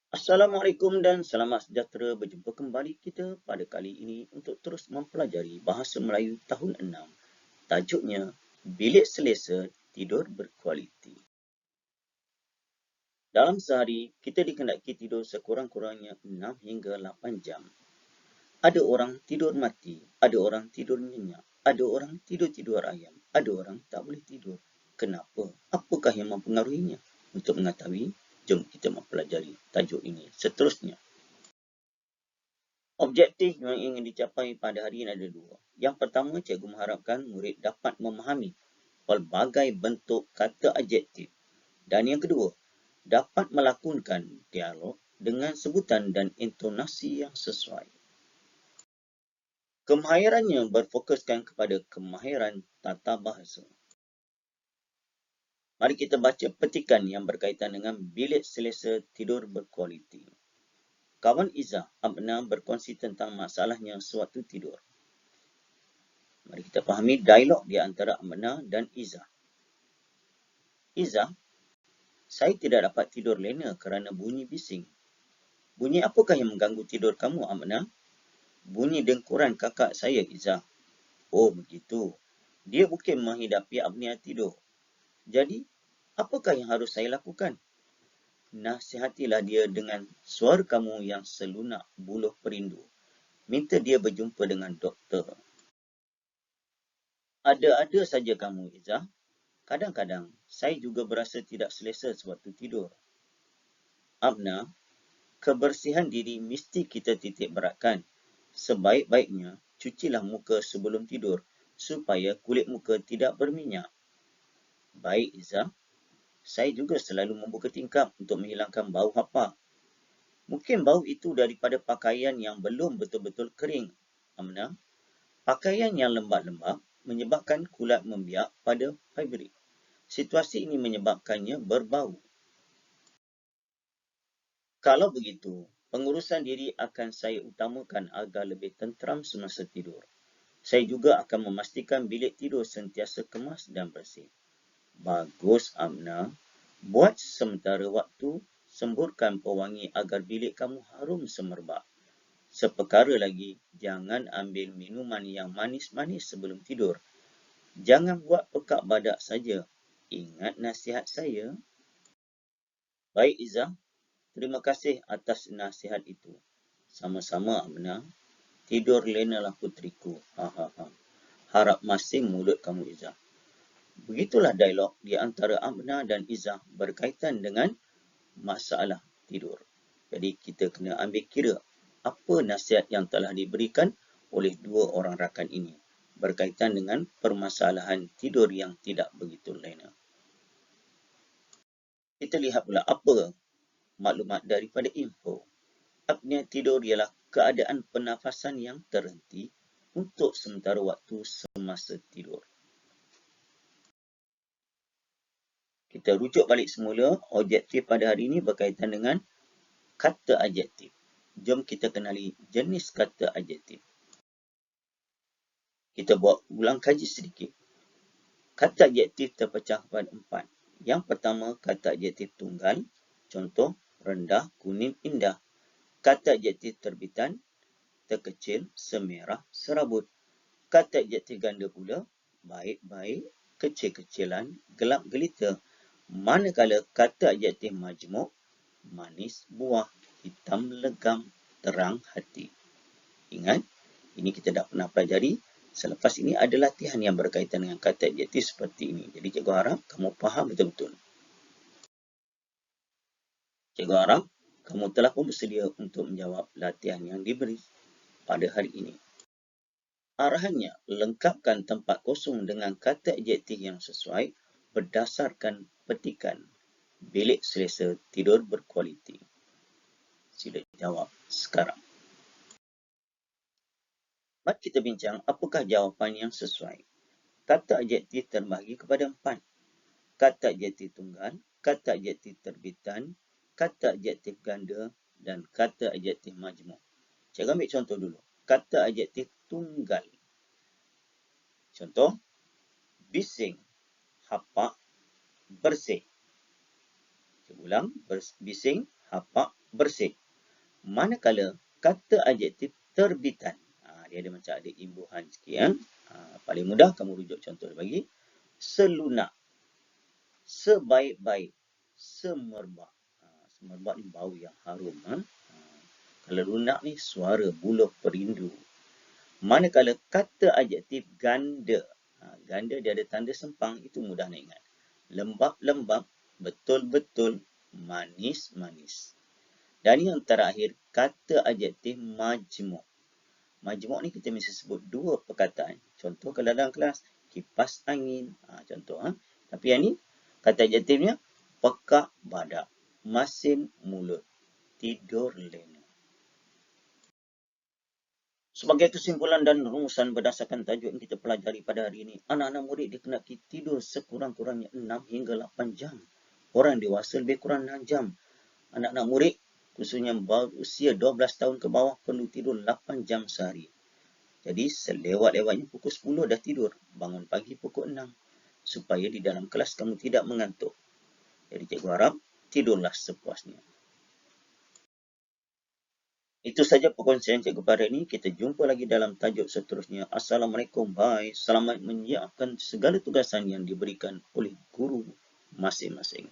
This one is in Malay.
Assalamualaikum dan selamat sejahtera berjumpa kembali kita pada kali ini untuk terus mempelajari bahasa Melayu tahun 6. Tajuknya, Bilik Selesa Tidur Berkualiti. Dalam sehari, kita dikehendaki tidur sekurang-kurangnya 6 hingga 8 jam. Ada orang tidur mati, ada orang tidur nyenyak, ada orang tidur-tidur ayam, ada orang tak boleh tidur. Kenapa? Apakah yang mempengaruhinya? Untuk mengetahui, jom kita mempelajari tajuk ini seterusnya. Objektif yang ingin dicapai pada hari ini ada dua. Yang pertama, cikgu mengharapkan murid dapat memahami pelbagai bentuk kata adjektif. Dan yang kedua, dapat melakukan dialog dengan sebutan dan intonasi yang sesuai. Kemahirannya berfokuskan kepada kemahiran tata bahasa. Mari kita baca petikan yang berkaitan dengan bilik selesa tidur berkualiti. Kawan Izzah Abna berkongsi tentang masalahnya sewaktu tidur. Mari kita fahami dialog di antara Amna dan Izzah. Izzah, saya tidak dapat tidur lena kerana bunyi bising. Bunyi apakah yang mengganggu tidur kamu, Amna? Bunyi dengkuran kakak saya, Izzah. Oh, begitu. Dia mungkin menghidapi apnia tidur. Jadi, apakah yang harus saya lakukan? Nasihatilah dia dengan suara kamu yang selunak buluh perindu. Minta dia berjumpa dengan doktor. Ada-ada saja kamu, Izzah. Kadang-kadang, saya juga berasa tidak selesa sewaktu tidur. Abna, kebersihan diri mesti kita titik beratkan. Sebaik-baiknya, cucilah muka sebelum tidur supaya kulit muka tidak berminyak. Baik, Izzah. Saya juga selalu membuka tingkap untuk menghilangkan bau hapak. Mungkin bau itu daripada pakaian yang belum betul-betul kering. Amna, pakaian yang lembab-lembab menyebabkan kulat membiak pada fabrik. Situasi ini menyebabkannya berbau. Kalau begitu, pengurusan diri akan saya utamakan agar lebih tenteram semasa tidur. Saya juga akan memastikan bilik tidur sentiasa kemas dan bersih. Bagus, Amna. Buat sementara waktu, semburkan pewangi agar bilik kamu harum semerbak. Seperkara lagi, jangan ambil minuman yang manis-manis sebelum tidur. Jangan buat pekak badak saja. Ingat nasihat saya. Baik, Izzah. Terima kasih atas nasihat itu. Sama-sama, Amna. Tidur lenalah putriku. Harap masing mulut kamu, Izzah. Begitulah dialog di antara Amna dan Izzah berkaitan dengan masalah tidur. Jadi kita kena ambil kira apa nasihat yang telah diberikan oleh dua orang rakan ini berkaitan dengan permasalahan tidur yang tidak begitu lena. Kita lihat pula apa maklumat daripada info. Apnea tidur ialah keadaan pernafasan yang terhenti untuk sementara waktu semasa tidur. Kita rujuk balik semula, objektif pada hari ini berkaitan dengan kata adjektif. Jom kita kenali jenis kata adjektif. Kita buat ulang kaji sedikit. Kata adjektif terpecah kepada 4. Yang pertama, kata adjektif tunggal. Contoh, rendah, kuning, indah. Kata adjektif terbitan, terkecil, semerah, serabut. Kata adjektif ganda pula, baik-baik, kecil-kecilan, gelap gelita. Manakala kata adjektif majmuk, manis, buah, hitam, legam, terang, hati. Ingat, ini kita dah pernah pelajari. Selepas ini ada latihan yang berkaitan dengan kata adjektif seperti ini. Jadi cikgu harap kamu faham betul-betul. Cikgu harap kamu telah pun bersedia untuk menjawab latihan yang diberi pada hari ini. Arahannya, lengkapkan tempat kosong dengan kata adjektif yang sesuai berdasarkan petikan. Bilik selesa tidur berkualiti. Sila jawab sekarang. Mari kita bincang apakah jawapan yang sesuai. Kata adjektif terbahagi kepada 4. Kata adjektif tunggal, kata adjektif terbitan, kata adjektif ganda dan kata adjektif majmuk. Cikgu ambil contoh dulu. Kata adjektif tunggal. Contoh, bising, hapak, bersih. Saya ulang, bising, hapak, bersih. Manakala kata adjektif terbitan, dia ada macam ada imbuhan sikit. Paling mudah kamu rujuk contoh bagi. Selunak, sebaik-baik, semerbak. Semerbak ni bau yang harum. Kalau lunak ni suara buluh perindu. Manakala kata adjektif ganda, ganda dia ada tanda sempang, itu mudah nak ingat. Lembap-lembap, betul-betul, manis-manis. Dan yang terakhir, kata adjektif majmuk. Majmuk ni kita mesti sebut dua perkataan. Contoh kalau dalam kelas, kipas angin. Contoh. Tapi yang ni, kata adjektifnya, pekak badak, masin mulut, tidur lena. Sebagai kesimpulan dan rumusan berdasarkan tajuk yang kita pelajari pada hari ini, anak-anak murid dikenaki tidur sekurang-kurangnya 6 hingga 8 jam. Orang dewasa lebih kurang 6 jam. Anak-anak murid, khususnya berusia 12 tahun ke bawah, perlu tidur 8 jam sehari. Jadi, selewat-lewatnya pukul 10 dah tidur. Bangun pagi pukul 6. Supaya di dalam kelas kamu tidak mengantuk. Jadi, cikgu harap tidurlah sepuasnya. Itu saja perkongsian cikgu pada ini. Kita jumpa lagi dalam tajuk seterusnya. Assalamualaikum. Bye. Selamat menyiapkan segala tugasan yang diberikan oleh guru masing-masing.